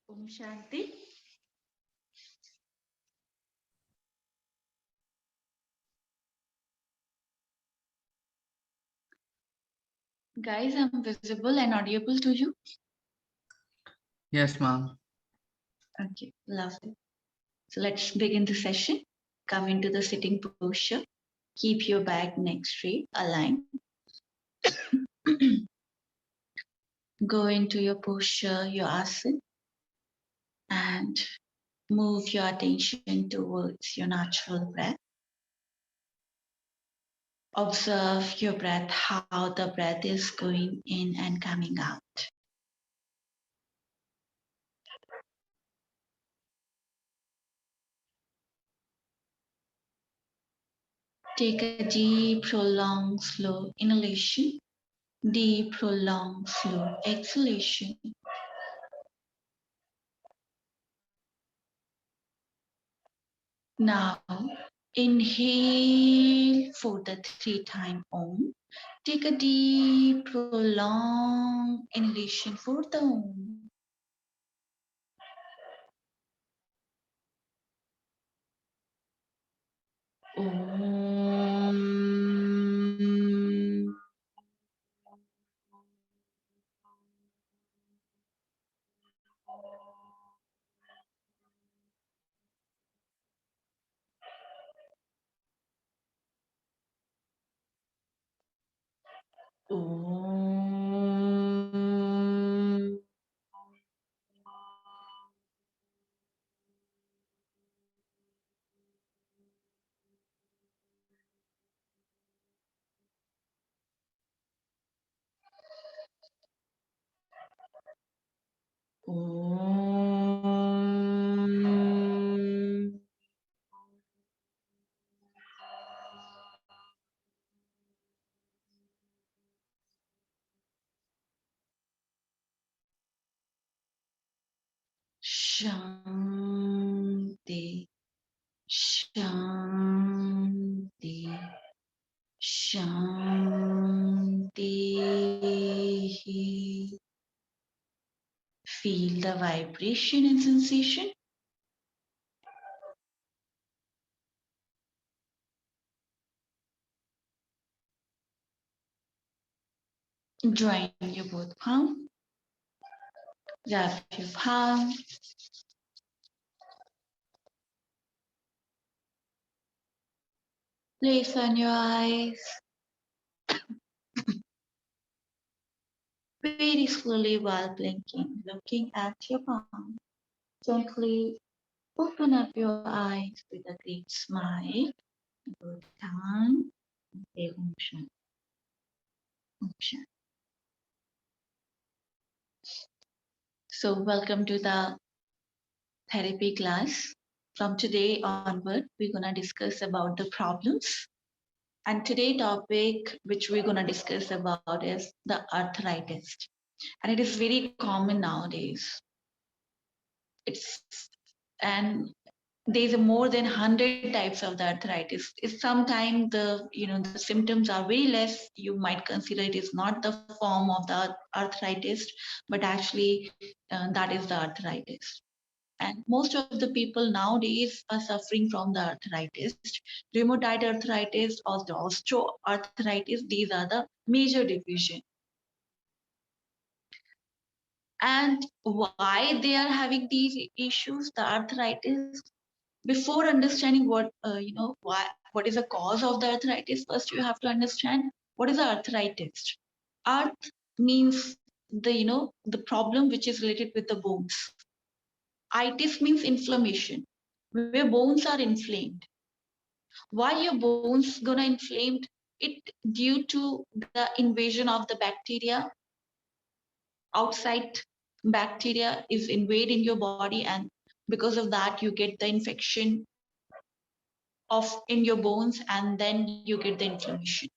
Om Shanti. Guys, I'm visible and audible to you? Yes, ma'am. Okay, lovely. So let's begin the session. Come into the sitting posture. Keep your back neck straight, aligned. Go into your posture, your asana, and move your attention towards your natural breath. Observe your breath, how the breath is going in and coming out. Take a deep, prolonged, slow inhalation, deep, prolonged, slow exhalation. Now, inhale for the 3-time Om. Take a deep, prolonged inhalation for the Om. Om. Om. Om. Shanti, Shanti, Shanti. Feel the vibration and sensation. Join your both palm. Wrap your palm. Place on your eyes. Very slowly while blinking, looking at your palm. Gently open up your eyes with a great smile. Go down and say Om Shanti. Om Shanti. So welcome to the therapy class. From today onward, we're gonna discuss about the problems. And today topic which we're gonna discuss about is the arthritis. And it is very common nowadays. And there's more than 100 types of the arthritis. It's sometimes the symptoms are very less. You might consider it is not the form of the arthritis, but actually that is the arthritis. And most of the people nowadays are suffering from the arthritis, rheumatoid arthritis or the osteoarthritis. These are the major division. And why they are having these issues, the arthritis? Before understanding what is the cause of the arthritis, first you have to understand what is the arthritis. Arth means the problem which is related with the bones. Itis means inflammation, where bones are inflamed. Why your bones gonna inflamed? It due to the invasion of the bacteria. Outside bacteria is invading your body, and because of that you get the infection of in your bones, and then you get the inflammation.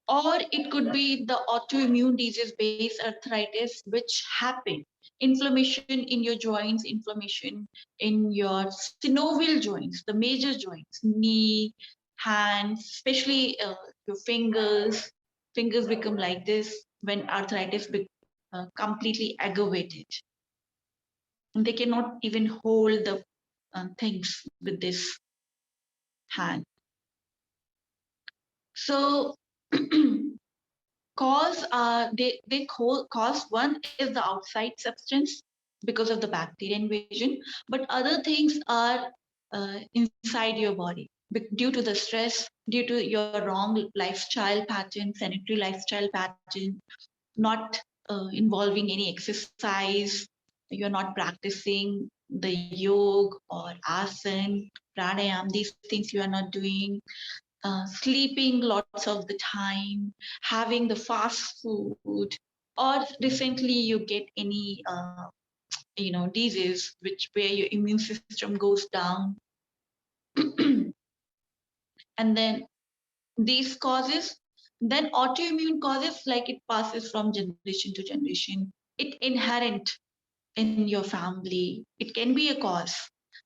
Or it could be the autoimmune disease based arthritis which happen. Inflammation in your joints, inflammation in your synovial joints, the major joints, knee, hands, especially your fingers. Fingers become like this when arthritis completely aggravated. And they cannot even hold the things with this hand. So cause cause one is the outside substance because of the bacteria invasion, but other things are inside your body due to the stress, due to your wrong lifestyle pattern, sanitary lifestyle pattern, not involving any exercise, you're not practicing the yoga or asana, pranayam, these things you are not doing, sleeping lots of the time, having the fast food, or recently you get any disease where your immune system goes down, and then these causes, then autoimmune causes, like it passes from generation to generation. It inherent in your family. It can be a cause,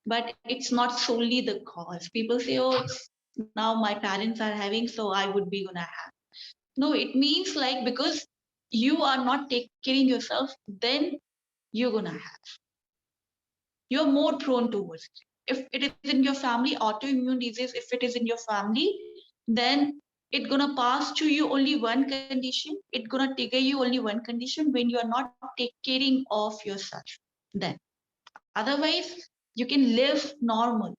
but it's not solely the cause. People say, oh, it's now my parents are having, so I would be gonna have. No, it means like because you are not taking care of yourself, then you're gonna have. You're more prone towards it. If it is in your family, autoimmune disease, if it is in your family, then it's gonna pass to you only one condition. It's gonna trigger you only one condition when you are not taking care of yourself. Then otherwise, you can live normal.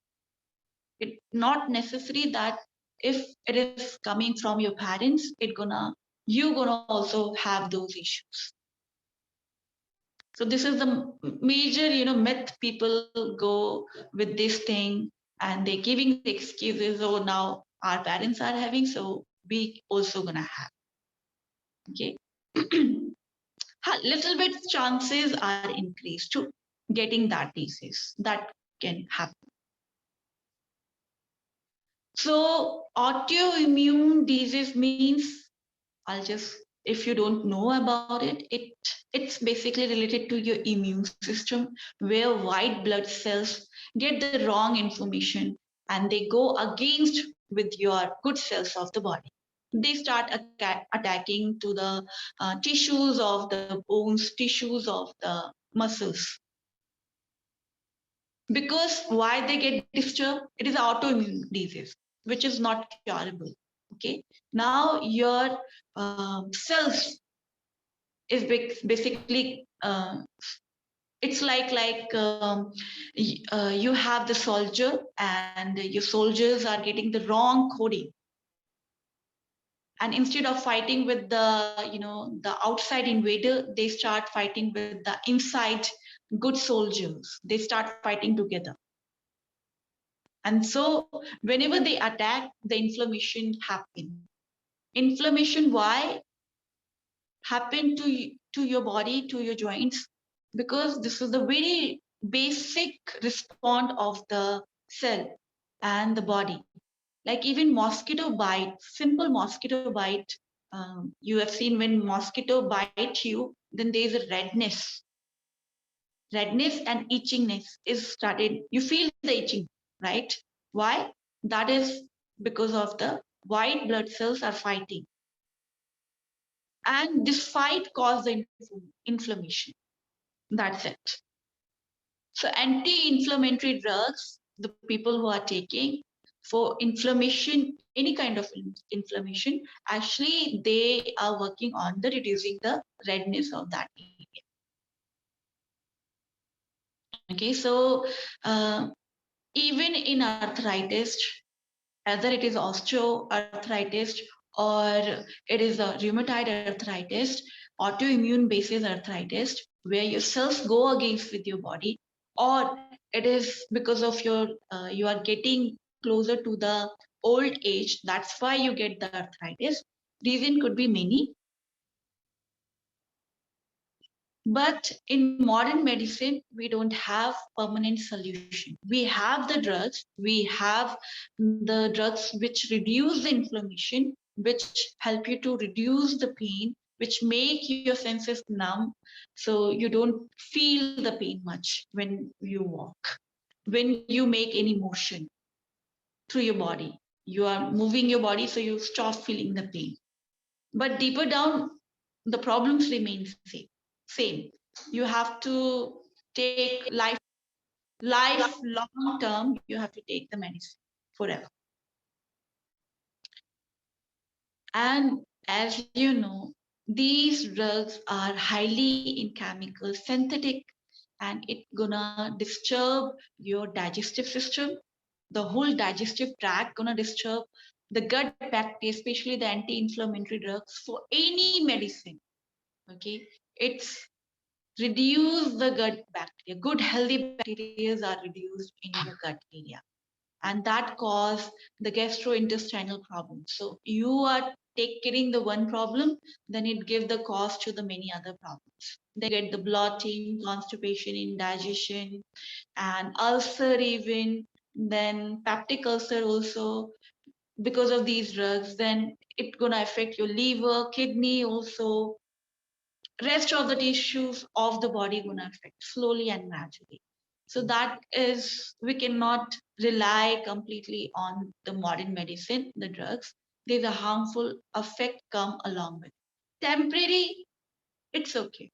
It's not necessary that if it is coming from your parents, you're gonna also have those issues. So this is the major, myth people go with this thing, and they're giving the excuses. Oh, now our parents are having, so we also gonna have. Okay, little bit chances are increased to getting that disease. That can happen. So autoimmune disease means, if you don't know about it's basically related to your immune system, where white blood cells get the wrong information and they go against with your good cells of the body. They start attacking to the tissues of the bones, tissues of the muscles. Because why they get disturbed? It is autoimmune disease, which is not curable. Okay, now your cells is basically it's like you have the soldier, and your soldiers are getting the wrong coding, and instead of fighting with the outside invader, they start fighting with the inside good soldiers. They start fighting together. And so whenever they attack, the inflammation happen. Inflammation, why happen to your body, to your joints? Because this is the very basic response of the cell and the body. Like even mosquito bite, simple mosquito bite, you have seen when mosquito bite you, then there is a redness. Redness and itchiness is started. You feel the itching, right? Why? That is because of the white blood cells are fighting. And this fight causes the inflammation. That's it. So anti-inflammatory drugs, the people who are taking for inflammation, any kind of inflammation, actually they are working on the reducing the redness of that area. Okay, so even in arthritis, either it is osteoarthritis or it is a rheumatoid arthritis, autoimmune basis arthritis, where your cells go against with your body, or it is because of you are getting closer to the old age, that's why you get the arthritis. Reason could be many. But in modern medicine, we don't have permanent solution. We have the drugs, which reduce the inflammation, which help you to reduce the pain, which make your senses numb, so you don't feel the pain much when you walk, when you make any motion through your body. You are moving your body, so you stop feeling the pain. But deeper down, the problems remain same. You have to take long term, you have to take the medicine forever. And as you know, these drugs are highly in chemical, synthetic, and it gonna disturb your digestive system, the whole digestive tract gonna disturb the gut bacteria, especially the anti-inflammatory drugs for any medicine. Okay, it's reduce the gut bacteria. Good healthy bacteria are reduced in your gut area, and that cause the gastrointestinal problems. So you are taking the one problem, then it gives the cause to the many other problems. They get the bloating, constipation, indigestion, and ulcer even, then peptic ulcer also because of these drugs. Then it's gonna affect your liver, kidney also. Rest of the tissues of the body gonna affect slowly and gradually. So that is, we cannot rely completely on the modern medicine, the drugs. There's a harmful effect come along with. Temporary, it's okay.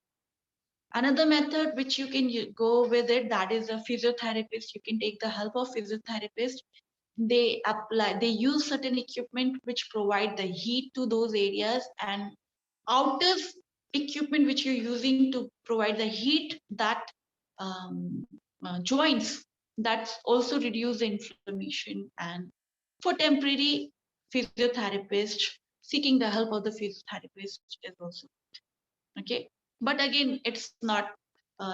Another method which you can go with it, that is a physiotherapist. You can take the help of physiotherapist. They use certain equipment which provide the heat to those areas, and outer equipment which you're using to provide the heat, that joints, that's also reduce the inflammation. And for temporary, physiotherapist, seeking the help of the physiotherapist is also okay. But again, it's not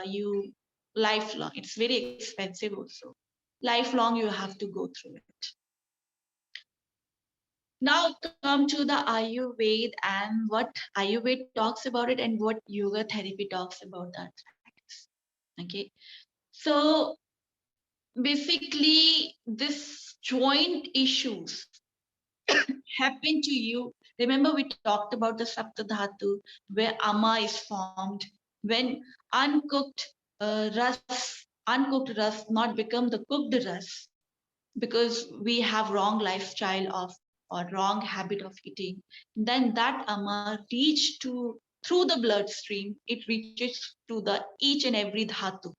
you lifelong, it's very expensive also. Lifelong you have to go through it. Now come to the Ayurveda and what Ayurveda talks about it and what yoga therapy talks about that. Okay, so basically this joint issues happen to you. Remember we talked about the Saptadhatu where Ama is formed when uncooked uncooked ras not become the cooked ras, because we have wrong lifestyle of or wrong habit of eating. Then that Ama reach to through the bloodstream, it reaches to the each and every dhatu.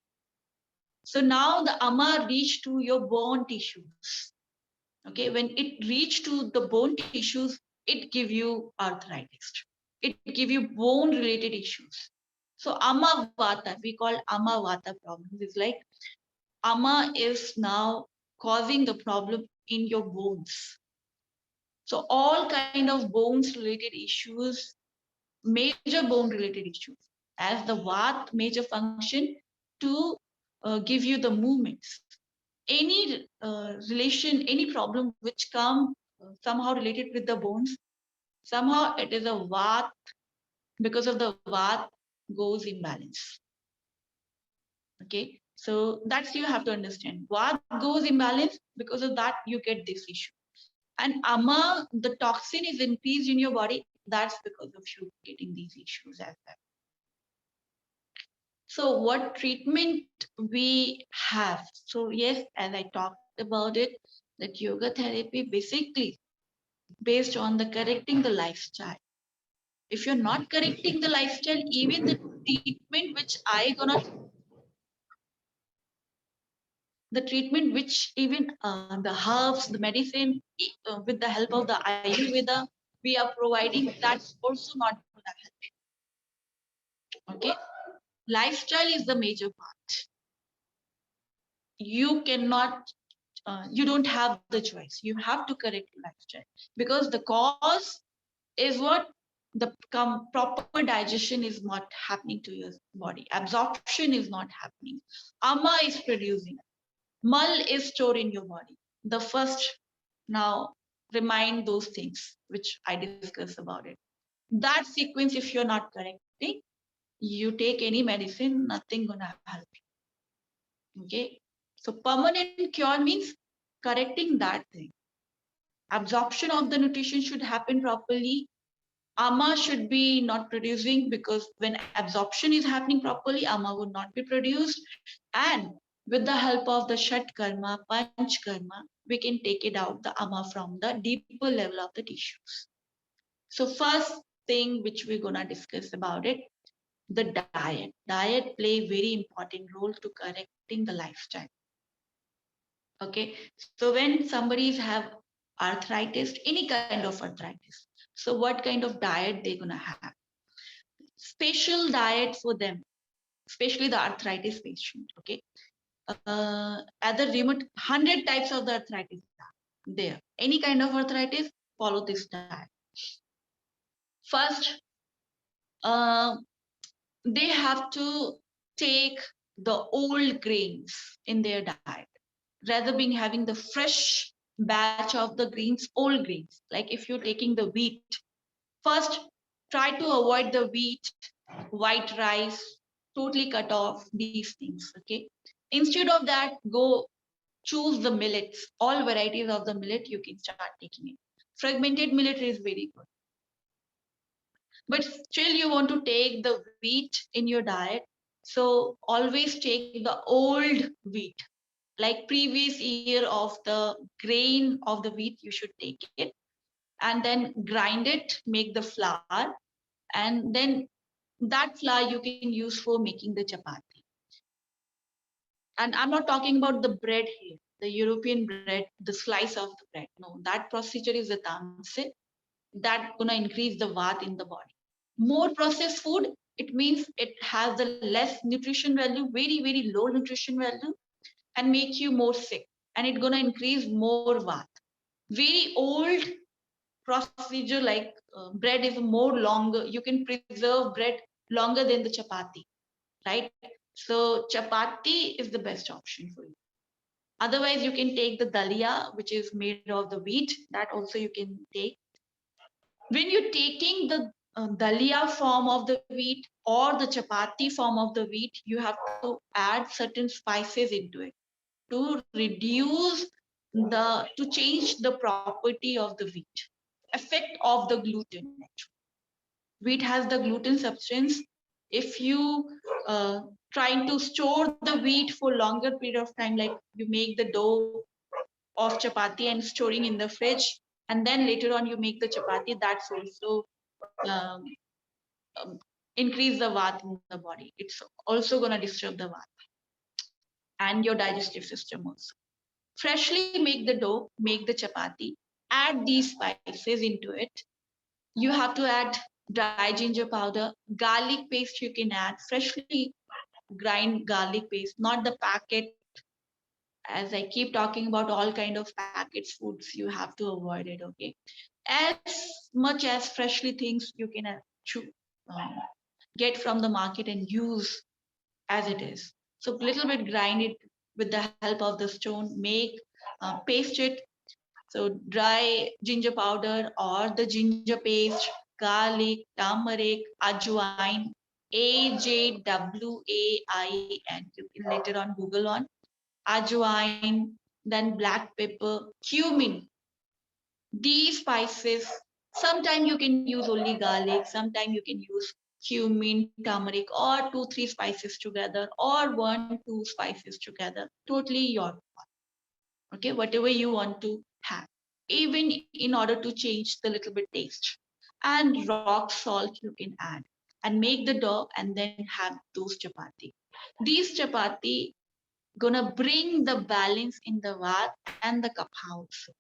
So now the Ama reach to your bone tissues. Okay, when it reach to the bone tissues, it give you arthritis. It give you bone related issues. So Ama Vata, we call Ama Vata problems, is like Ama is now causing the problem in your bones. So all kind of bones related issues, major bone related issues, as the Vat major function to give you the movements. Any relation, any problem which come somehow related with the bones, somehow it is a Vat, because of the Vat goes imbalance. Okay, so that's you have to understand. Vat goes imbalance, because of that you get this issue. And Ama, the toxin is increased in your body, that's because of you getting these issues as well. So what treatment we have? So yes, as I talked about it, that yoga therapy basically based on the correcting the lifestyle. If you're not correcting the lifestyle, even the treatment which I gonna the treatment which even the herbs, the medicine with the help of the Ayurveda we are providing, that's also not gonna help. Okay, lifestyle is the major part. You cannot you don't have the choice. You have to correct your lifestyle, because the cause is what the proper digestion is not happening to your body. Absorption is not happening. Ama is producing. Mal is stored in your body. The first, now remind those things which I discussed about it. That sequence, if you're not correcting, you take any medicine, nothing gonna help you. Okay. So permanent cure means correcting that thing. Absorption of the nutrition should happen properly. Ama should be not producing, because when absorption is happening properly, Ama would not be produced. And with the help of the Shat Karma, Panch Karma, we can take it out the ama from the deeper level of the tissues. So first thing which we're gonna discuss about it, the diet. Diet play very important role to correcting the lifestyle. Okay, so when somebody's have arthritis, any kind of arthritis, so what kind of diet they're gonna have? Special diet for them, especially the arthritis patient. Okay, at the remote 100 types of the arthritis there. Any kind of arthritis, follow this diet. First, uh, they have to take the old grains in their diet rather than having the fresh batch of the greens, old grains. Like if you're taking the wheat, first try to avoid the wheat, white rice, totally cut off these things. Okay, instead of that, go choose the millets, all varieties of the millet you can start taking it. Fragmented millet is very good, but still you want to take the wheat in your diet, so always take the old wheat, like previous year of the grain of the wheat you should take it, and then grind it, make the flour, and then that flour you can use for making the chapati. And I'm not talking about the bread here, the European bread, the slice of the bread. No, that procedure is the tamse. That gonna increase the vat in the body. More processed food, it means it has the less nutrition value, very, very low nutrition value, and make you more sick. And it's gonna increase more vat. Very old procedure like bread is more longer. You can preserve bread longer than the chapati, right? So chapati is the best option for you. Otherwise, you can take the dalia, which is made of the wheat. That also you can take. When you're taking the dalia form of the wheat or the chapati form of the wheat, you have to add certain spices into it to reduce to change the property of the wheat, effect of the gluten. Wheat has the gluten substance. If you trying to store the wheat for longer period of time, like you make the dough of chapati and storing in the fridge, and then later on you make the chapati, that's also um, um, increase the vat in the body. It's also going to disturb the vat and your digestive system also. Freshly make the dough, make the chapati, add these spices into it. You have to add dry ginger powder, garlic paste you can add, freshly grind garlic paste, not the packet. As I keep talking about all kind of packaged foods, you have to avoid it, okay? As much as freshly things you can um, get from the market and use as it is. So little bit grind it with the help of the stone, make, paste it. So dry ginger powder or the ginger paste, garlic, turmeric, ajwain, 𝐴𝐥𝐴𝐼𝑛. You can later on Google on ajwain, then black pepper, cumin. These spices, sometimes you can use only garlic, sometimes you can use cumin, turmeric, or 2-3 spices together, or 1-2 spices together. Totally your, okay, whatever you want to have, even in order to change the little bit taste. And rock salt you can add and make the dough and then have those chapati. These chapati gonna bring the balance in the vat and the kapha also.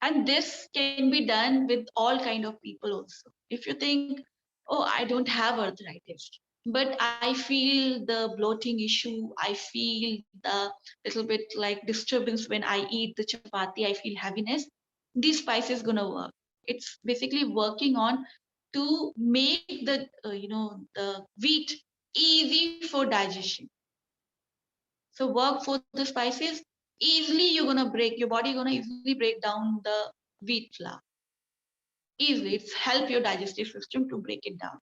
And this can be done with all kind of people also. If you think, oh, I don't have arthritis, but I feel the bloating issue, I feel the little bit like disturbance when I eat the chapati, I feel heaviness, this spice is gonna work. It's basically working on to make the the wheat easy for digestion. So work for the spices, easily you're gonna break, your body gonna easily break down the wheat flour. Easily, it's help your digestive system to break it down.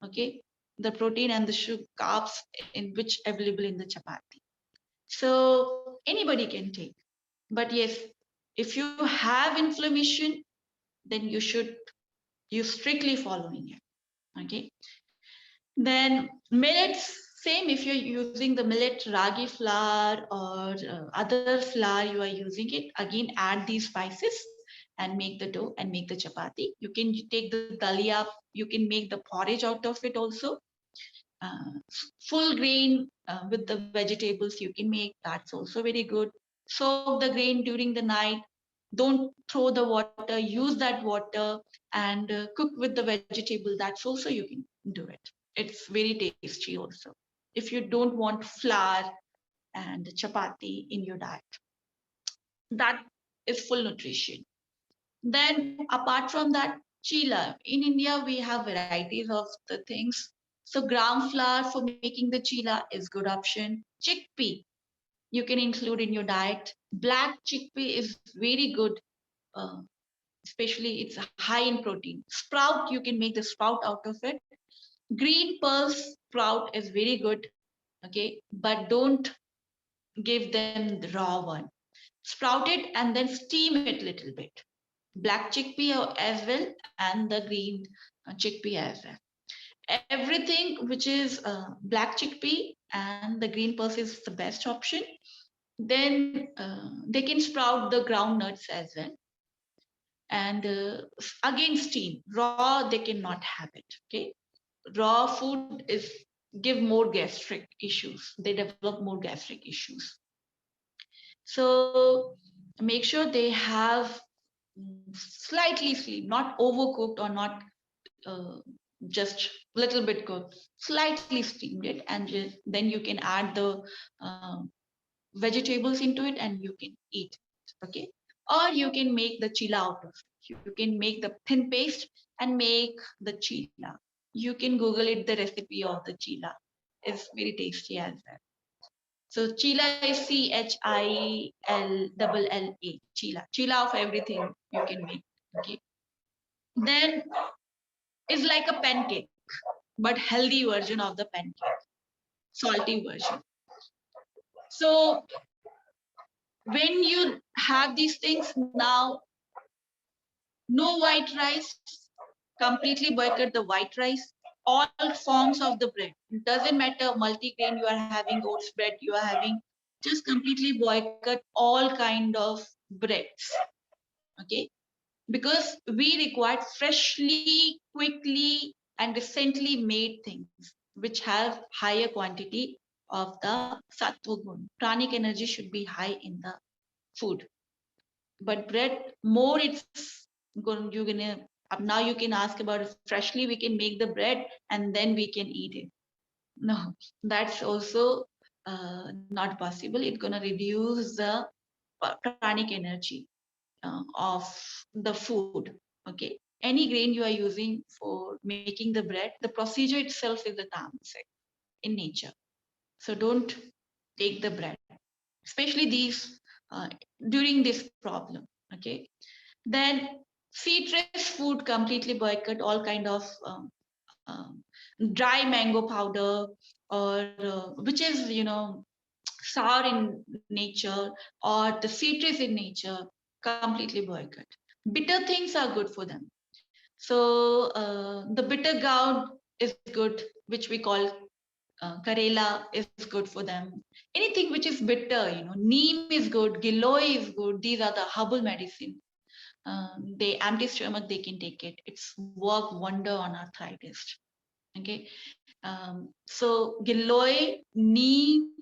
Okay, the protein and the sugar carbs in which available in the chapati. So anybody can take, but yes, if you have inflammation, then you strictly following it. Okay, then millets, Same if you're using the millet ragi flour or other flour you are using it, again add these spices and make the dough and make the chapati. You can take the dalia, you can make the porridge out of it also. uh, Full grain with the vegetables you can make, that's also very good. Soak the grain during the night, don't throw the water, use that water and cook with the vegetable, that's also you can do it. It's very tasty also if you don't want flour and chapati in your diet. That is full nutrition. Then apart from that, chila. In India, we have varieties of the things. So gram flour for making the chila is good option. Chickpea you can include in your diet. Black chickpea is very good, uh, especially it's high in protein. Sprout, you can make the sprout out of it. Green pulse sprout is very good, okay, but don't give them the raw one. Sprout it and then steam it a little bit. Black chickpea as well and the green chickpea as well. Everything which is black chickpea and the green pulse is the best option. Then they can sprout the groundnuts as well. And again, steam. Raw, they cannot have it. Okay. Raw food is give more gastric issues. They develop more gastric issues. So make sure they have slightly steamed, not overcooked or not uh, just little bit cooked, slightly steamed it, and then you can add the uh, vegetables into it and you can eat it, okay? Or you can make the chila out of it. You can make the thin paste and make the chila. You can Google it, the recipe of the chila. It's very tasty as well. So chila is CHILLLA. Chila. Chila of everything you can make. Okay. Then it's like a pancake, but healthy version of the pancake, salty version. So when you have these things now, no white rice, completely boycott the white rice. All forms of the bread. It doesn't matter multigrain you are having, oats bread you are having, just completely boycott all kind of breads. Okay, because we require freshly, quickly, and recently made things which have higher quantity of the sattva gun. Pranic energy should be high in the food. But bread, more it's going, you're gonna now you can ask about it freshly, we can make the bread and then we can eat it. No, that's also not possible. It's gonna reduce the pranic energy of the food. Okay, any grain you are using for making the bread, the procedure itself is the tamasic in nature. So don't take the bread, especially these during this problem. Okay, then citrus food completely boycott. All kind of um, dry mango powder or which is sour in nature or the citrus in nature, completely boycott. Bitter things are good for them. So the bitter gourd is good, which we call Karela is good for them. Anything which is bitter, neem is good, giloy is good. These are the herbal medicine. They empty stomach, they can take it. It's work wonder on arthritis. Okay, so giloy, neem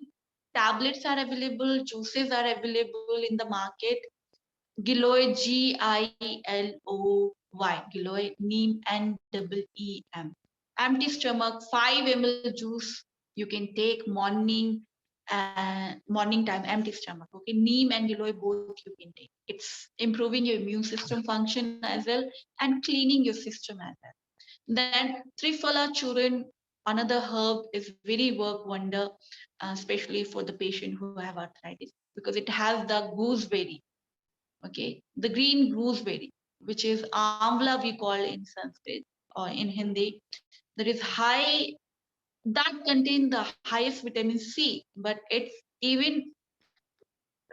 tablets are available, juices are available in the market. Giloy, GILOY, Giloy, neem NEEM. Empty stomach, 5 ml juice you can take morning time, empty stomach. Okay, neem and giloy both you can take. It's improving your immune system function as well and cleaning your system as well. Then Triphala Churn, another herb, is very work wonder, especially for the patient who have arthritis, because it has the gooseberry. Okay, the green gooseberry, which is amla we call in Sanskrit or in Hindi. There is high that contain the highest vitamin C, but it's even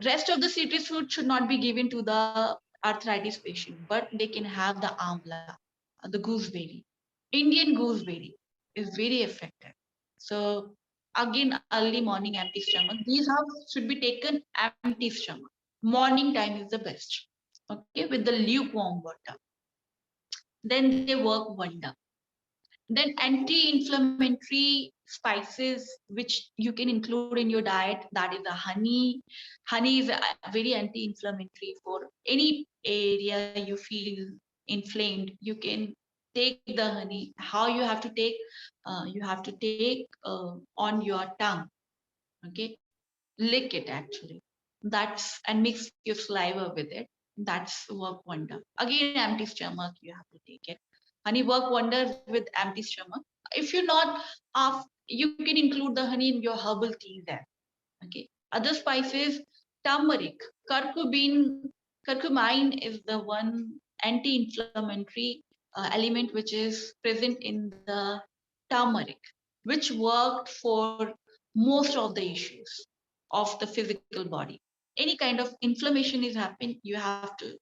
rest of the citrus fruit should not be given to the arthritis patient, but they can have the amla, the gooseberry. Indian gooseberry is very effective. So Again, early morning empty stomach. These herbs should be taken empty stomach. Morning time is the best. Okay, with the lukewarm water. Then they work wonder. Then anti-inflammatory spices, which you can include in your diet, that is the honey. Honey is very anti-inflammatory for any area you feel inflamed. You can take the honey. How you have to take? You have to take on your tongue. Okay, lick it actually. That's and mix your saliva with it. That's work wonder. Again, empty stomach, you have to take it. Honey work wonders with empty stomach. If you're not you can include the honey in your herbal tea there. Okay. Other spices, turmeric, curcumine is the one anti-inflammatory element which is present in the turmeric, which worked for most of the issues of the physical body. Any kind of inflammation is happening, you have to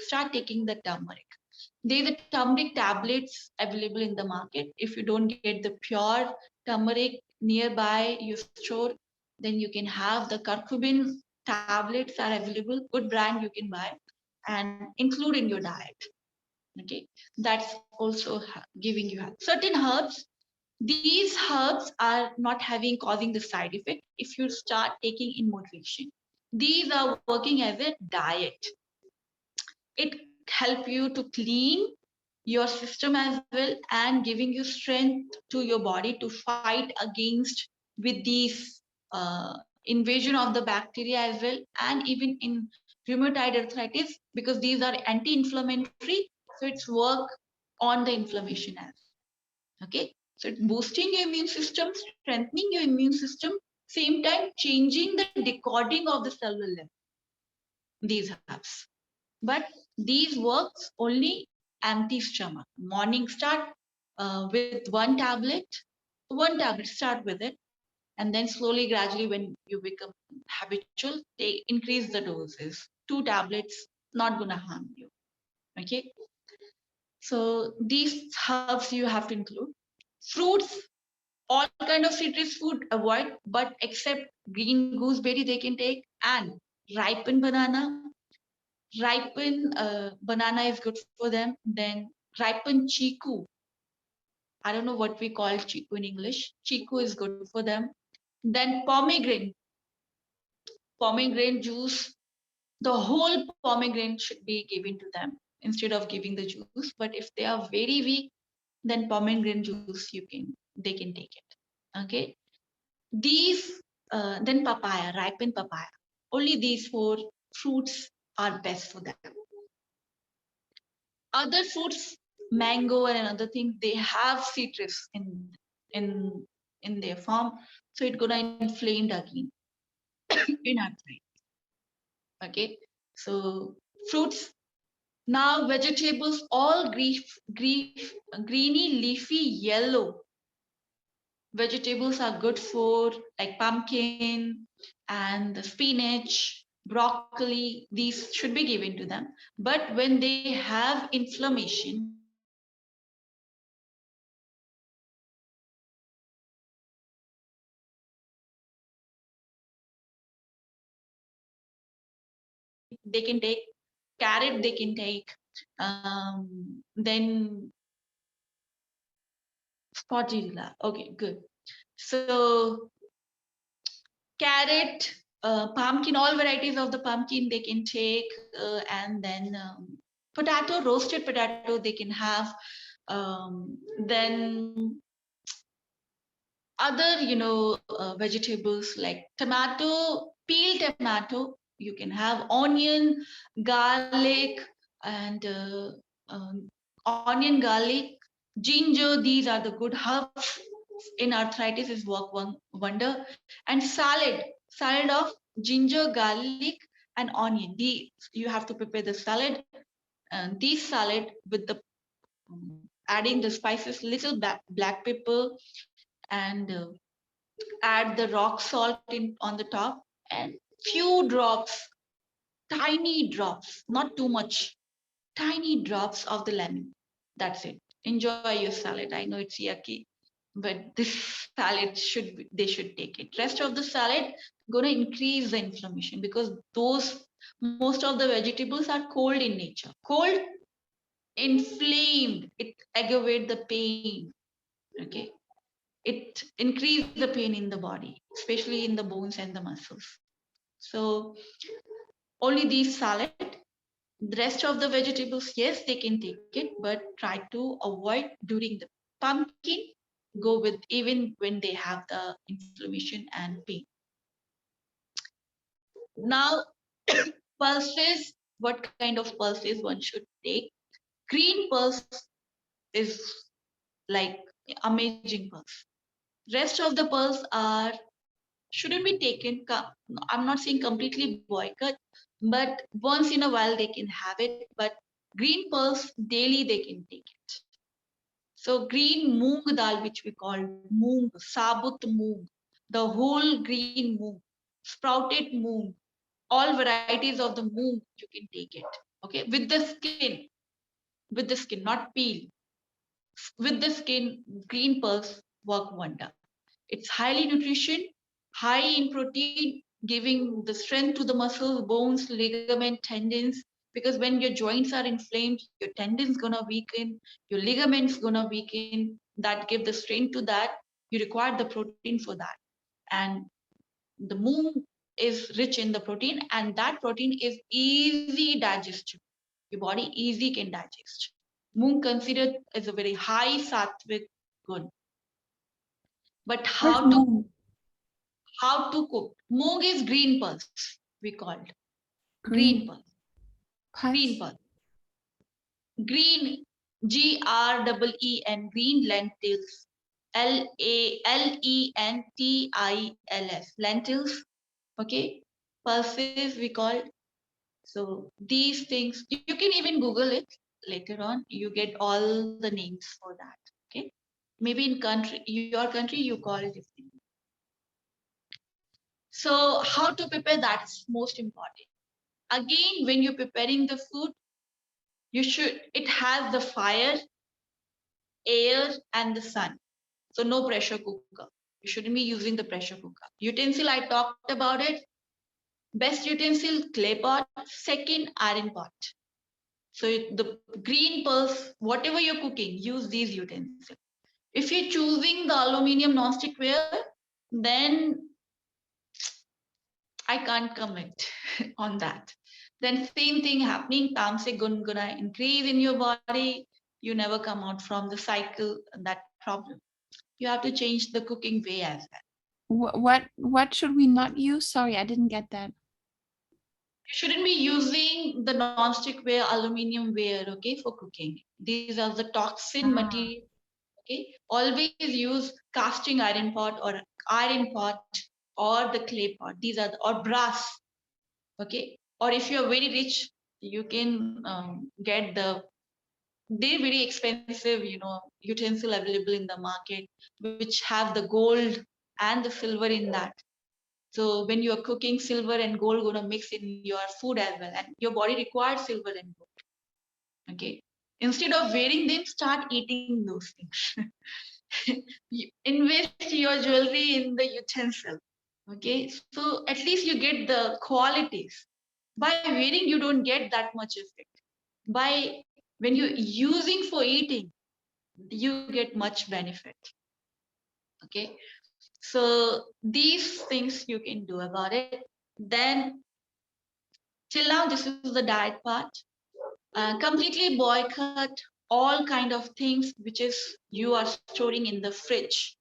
start taking the turmeric. There's a turmeric tablets available in the market. If you don't get the pure turmeric nearby your store, then you can have the curcumin tablets are available. Good brand you can buy and include in your diet. Okay, that's also giving you help. Certain herbs, these herbs are not causing the side effect if you start taking in moderation. These are working as a diet. It help you to clean your system as well and giving you strength to your body to fight against with these invasion of the bacteria as well, and even in rheumatoid arthritis, because these are anti-inflammatory, so it's work on the inflammation as well. Okay, so it's boosting your immune system, strengthening your immune system, same time changing the decoding of the cellular level, these herbs. But these works only empty stomach. Morning start with one tablet start with it, and then slowly, gradually, when you become habitual, they increase the doses. 2 tablets not gonna harm you. Okay, so these herbs you have to include. Fruits, all kind of citrus food avoid, but except green gooseberry they can take, and ripened banana. Ripened banana is good for them. Then ripened chiku. I don't know what we call chiku in English. Chiku is good for them. Then pomegranate juice. The whole pomegranate should be given to them instead of giving the juice. But if they are very weak, then pomegranate juice they can take it. Okay. These then papaya, ripened papaya. Only these 4 fruits are best for them. Other fruits, mango and another thing, they have citrus in in their form, so it's gonna inflamed again in our brain. Okay, so fruits. Now vegetables, all greeny leafy yellow vegetables are good for, like pumpkin and the spinach, broccoli. These should be given to them. But when they have inflammation, they can take carrot, they can take then spotula. Okay, good. So carrot, pumpkin, all varieties of the pumpkin they can take, and then potato, roasted potato they can have. Then other, vegetables like tomato, peeled tomato, you can have onion, garlic, and onion, garlic, ginger. These are the good herbs in arthritis is work wonder. And salad of ginger, garlic, and onion. These you have to prepare the salad, and these salad with the adding the spices, little black pepper, and add the rock salt on the top, and few drops, tiny drops, not too much, tiny drops of the lemon. That's it. Enjoy your salad. I know it's yucky, but this salad they should take it. Rest of the salad gonna increase the inflammation because most of the vegetables are cold in nature. Cold, inflamed, it aggravate the pain. Okay, it increase the pain in the body, especially in the bones and the muscles. So only these salad. The rest of the vegetables, yes, they can take it, but try to avoid during the pumpkin. Go with even when they have the inflammation and pain. Now, pulses, what kind of pulses one should take? Green pulse is like amazing pulse. Rest of the pulse are shouldn't be taken. I'm not saying completely boycott, but once in a while they can have it. But green pulse daily they can take it. So green moong dal, which we call moong, sabut moong, the whole green moong, sprouted moong, all varieties of the moong, you can take it. Okay, with the skin, not peel. With the skin, green pulse work wonder. It's highly nutrition, high in protein, giving the strength to the muscles, bones, ligament, tendons. Because when your joints are inflamed, your tendons gonna weaken, your ligaments gonna weaken. That give the strength to that. You require the protein for that. And the moong is rich in the protein, and that protein is easy digestible. Your body easy can digest. Moong considered as a very high sattvic good. But Where's moong? how to cook? Moong is green pulse, we called. Green Pulse. Green pulse. pulse. Green, GREEN, green lentils. LENTILS, lentils. Okay. Pulses we call. So these things, you can even Google it later on. You get all the names for that. Okay. Maybe in your country, you call it differently. So how to prepare, that's most important. Again, when you're preparing the food, it has the fire, air, and the sun. So no pressure cooker. You shouldn't be using the pressure cooker. Utensil, I talked about it. Best utensil, clay pot. Second, iron pot. So the green pulse, whatever you're cooking, use these utensils. If you're choosing the aluminium non-stick ware, then I can't commit on that. Then same thing happening, tamasic gonna increase in your body. You never come out from the cycle, that problem. You have to change the cooking way as well. What should we not use? Sorry, I didn't get that. You shouldn't be using the non-stick ware, aluminium ware, okay, for cooking. These are the toxin material. Okay, always use casting iron pot or the clay pot. These are or brass. Okay, or if you're very rich, you can get they're very expensive, utensil available in the market, which have the gold and the silver in that. So when you're cooking, silver and gold gonna mix in your food as well, and your body requires silver and gold. Okay, instead of wearing them, start eating those things. Invest your jewelry in the utensil. Okay, so at least you get the qualities. By wearing, you don't get that much effect. By when you're using for eating, you get much benefit. Okay, so these things you can do about it. Then till now, this is the diet part. Completely boycott all kind of things which is you are storing in the fridge.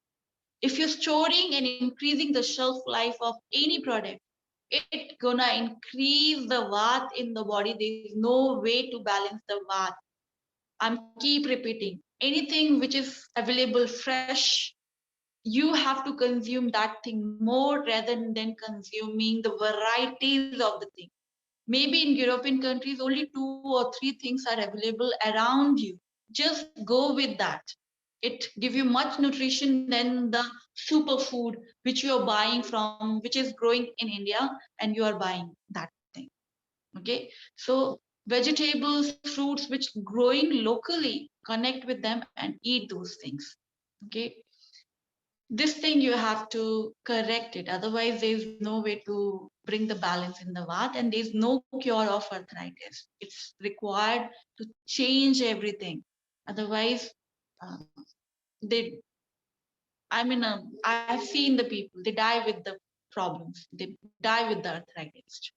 If you're storing and increasing the shelf life of any product, it's gonna increase the vat in the body. There is no way to balance the vat. I'm keep repeating. Anything which is available fresh, you have to consume that thing more rather than consuming the varieties of the thing. Maybe in European countries, only 2 or 3 things are available around you. Just go with that. It give you much nutrition than the superfood which you are buying from, which is growing in India, and you are buying that thing. Okay, so vegetables, fruits which growing locally, connect with them and eat those things. Okay, this thing you have to correct it. Otherwise, there is no way to bring the balance in the vat, and there is no cure of arthritis. It's required to change everything. Otherwise, uh, they. I mean, I've seen the people. They die with the problems. They die with the arthritis.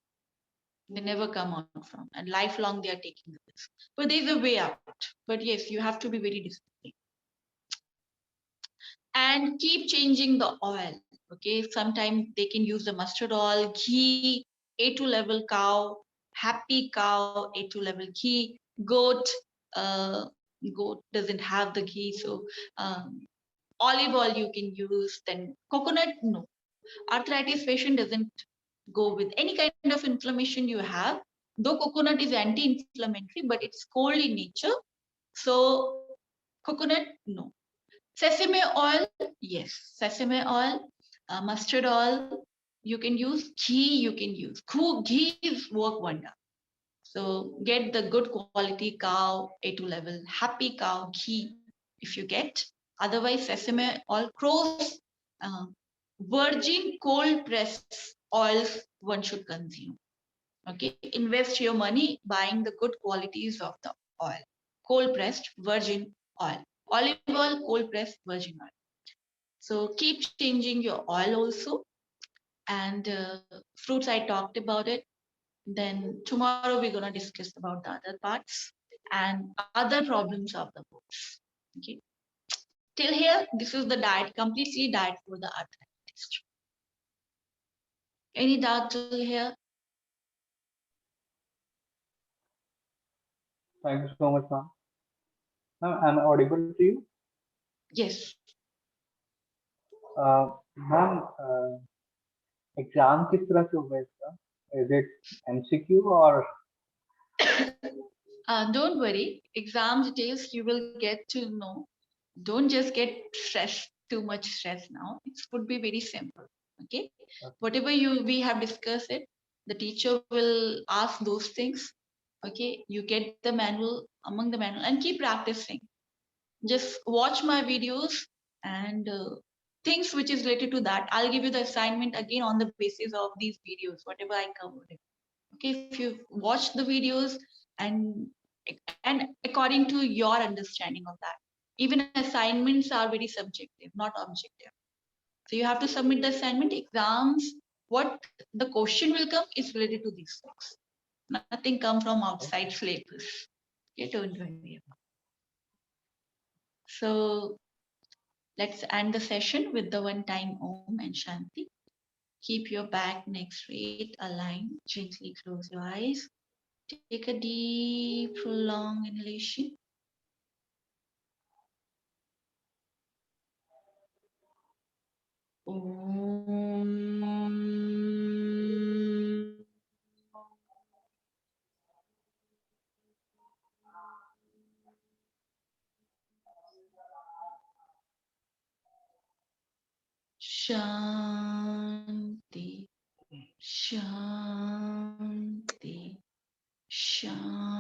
They never come out from, and lifelong they are taking this. But there's a way out. But yes, you have to be very disciplined and keep changing the oil. Okay, sometimes they can use the mustard oil, ghee, A2 level cow, happy cow, A2 level ghee, goat. Uh, Goat doesn't have the ghee, so olive oil you can use. Then coconut, no. Arthritis patient doesn't go with any kind of inflammation you have. Though coconut is anti-inflammatory, but it's cold in nature. So coconut, no. Sesame oil, yes. Sesame oil, mustard oil, you can use. Ghee, you can use. Ghee is work wonder. So get the good quality cow, A2 level, happy cow, ghee if you get. Otherwise, sesame oil, crows, uh, virgin cold press oils one should consume. Okay, invest your money buying the good qualities of the oil. Cold pressed virgin oil. Olive oil, cold pressed virgin oil. So keep changing your oil also. And fruits, I talked about it. Then tomorrow we're going to discuss about the other parts and other problems of the bones. Okay. Till here, this is the diet, completely diet for the arthritis. Any doubt till here? Thank you so much, ma'am. Ma'am, I'm audible to you? Yes. Ma'am, exam किस तरह से होगा इसका? Is it MCQ or? Don't worry. Exam details you will get to know. Don't just get stressed, too much stress now. It would be very simple. Okay. Whatever we have discussed it, the teacher will ask those things. Okay. You get the manual among the manual and keep practicing. Just watch my videos and things which is related to that. I'll give you the assignment again on the basis of these videos, whatever I covered. Okay, if you watch the videos and according to your understanding of that, even assignments are very subjective, not objective. So you have to submit the assignment. Exams, what the question will come is related to these things. Nothing come from outside syllabus. Okay, don't worry about. So let's end the session with the one time Om and Shanti. Keep your back, neck straight, aligned. Gently close your eyes. Take a deep, prolonged inhalation. Shanti, Shanti, Shanti.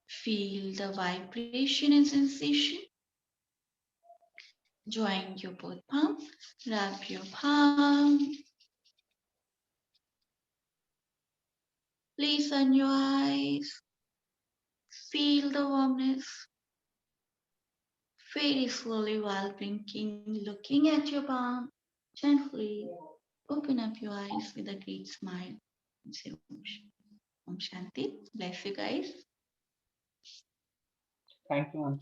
Feel the vibration and sensation. Join your both palms, wrap your palm. Place on your eyes. Feel the warmness. Very slowly while blinking, looking at your palm, gently open up your eyes with a great smile and say Om Shanti. Bless you guys. Thank you, ma'am.